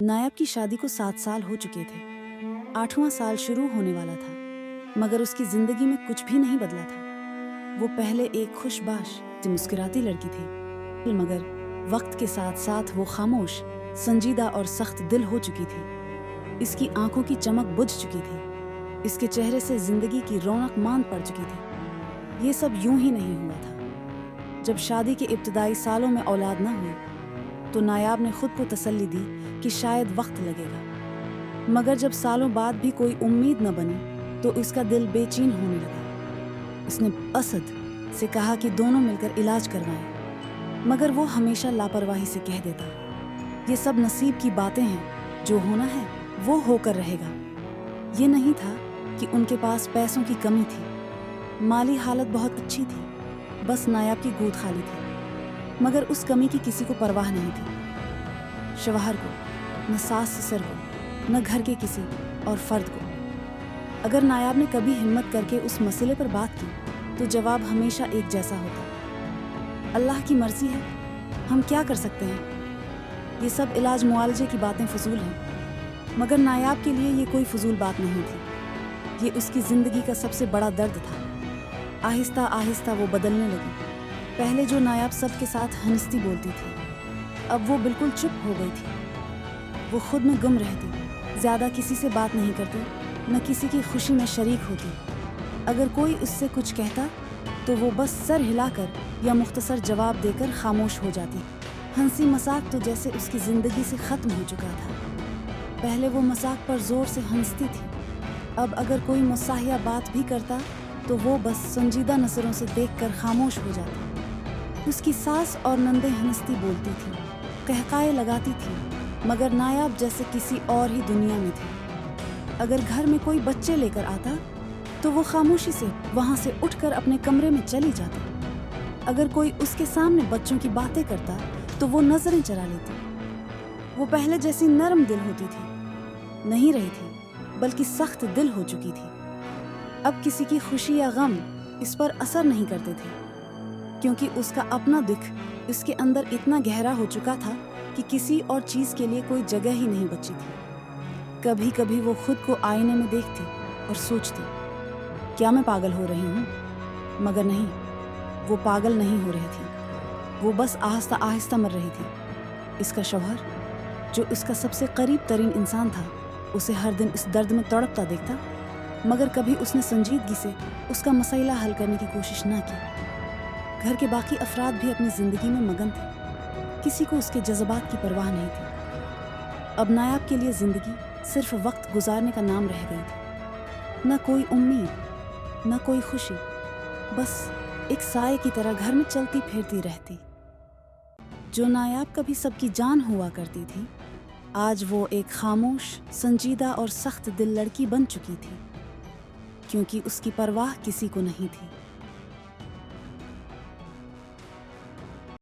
नायब की शादी को 7 साल हो चुके थे। 8वां साल शुरू होने वाला था, मगर उसकी जिंदगी में कुछ भी नहीं बदला था। वो पहले एक खुशबाश मुस्कुराती लड़की थी, मगर वक्त के साथ साथ वो खामोश, संजीदा और सख्त दिल हो चुकी थी। इसकी आंखों की चमक बुझ चुकी थी, इसके चेहरे से जिंदगी की रौनक मांद पड़ चुकी थी। ये सब यूं ही नहीं हुआ था। जब शादी के इब्तदाई सालों में औलाद न हुई तो नायाब ने खुद को तसल्ली दी कि शायद वक्त लगेगा, मगर जब सालों बाद भी कोई उम्मीद न बनी तो इसका दिल बेचैन होने लगा। इसने असद से कहा कि दोनों मिलकर इलाज करवाएं, मगर वो हमेशा लापरवाही से कह देता, ये सब नसीब की बातें हैं, जो होना है वो होकर रहेगा। ये नहीं था कि उनके पास पैसों की कमी थी, माली हालत बहुत अच्छी थी, बस नायाब की गोद खाली थी। मगर उस कमी की किसी को परवाह नहीं थी, शवहर को, न सास ससुर को, न घर के किसी और फर्द को। अगर नायाब ने कभी हिम्मत करके उस मसले पर बात की तो जवाब हमेशा एक जैसा होता, अल्लाह की मर्जी है, हम क्या कर सकते हैं। ये सब इलाज मुआलजे की बातें फजूल हैं, मगर नायाब के लिए ये कोई फजूल बात नहीं थी। ये उसकी ज़िंदगी का सबसे बड़ा दर्द था। आहिस्ता आहिस्ता वो बदलने लगी। पहले जो नायाब सबके साथ हंसती बोलती थी, अब वो बिल्कुल चुप हो गई थी। वो खुद में गुम रहती, ज़्यादा किसी से बात नहीं करती, न किसी की खुशी में शरीक होती। अगर कोई उससे कुछ कहता तो वो बस सर हिलाकर या मुख्तसर जवाब देकर खामोश हो जाती। हंसी मजाक तो जैसे उसकी ज़िंदगी से ख़त्म हो चुका था। पहले वो मजाक पर ज़ोर से हंसती थी, अब अगर कोई मुस्साहिया बात भी करता तो वो बस संजीदा नज़रों से देखकर खामोश हो जाती। उसकी सास और नंदे हंसती बोलती थी, कहकाए लगाती थी, मगर नायाब जैसे किसी और ही दुनिया में थी। अगर घर में कोई बच्चे लेकर आता तो वो खामोशी से वहाँ से उठकर अपने कमरे में चली जाती। अगर कोई उसके सामने बच्चों की बातें करता तो वो नजरें चरा लेती। वो पहले जैसी नरम दिल होती थी नहीं रही थी, बल्कि सख्त दिल हो चुकी थी। अब किसी की खुशी या गम इस पर असर नहीं करते थे, क्योंकि उसका अपना दुख इसके अंदर इतना गहरा हो चुका था कि किसी और चीज़ के लिए कोई जगह ही नहीं बची थी। कभी कभी वो खुद को आईने में देखती और सोचती, क्या मैं पागल हो रही हूँ? मगर नहीं, वो पागल नहीं हो रही थी, वो बस आहिस्ता आहिस्ता मर रही थी। इसका शौहर, जो इसका सबसे करीब तरीन इंसान था, उसे हर दिन इस दर्द में तड़पता देखता, मगर कभी उसने संजीदगी से उसका मसला हल करने की कोशिश ना की। घर के बाकी अफराद भी अपनी ज़िंदगी में मगन थे, किसी को उसके जज्बात की परवाह नहीं थी। अब नायाब के लिए ज़िंदगी सिर्फ वक्त गुजारने का नाम रह गई थी। न कोई उम्मीद, न कोई खुशी, बस एक साए की तरह घर में चलती फिरती रहती। जो नायाब कभी सबकी जान हुआ करती थी, आज वो एक खामोश, संजीदा और सख्त दिल लड़की बन चुकी थी, क्योंकि उसकी परवाह किसी को नहीं थी।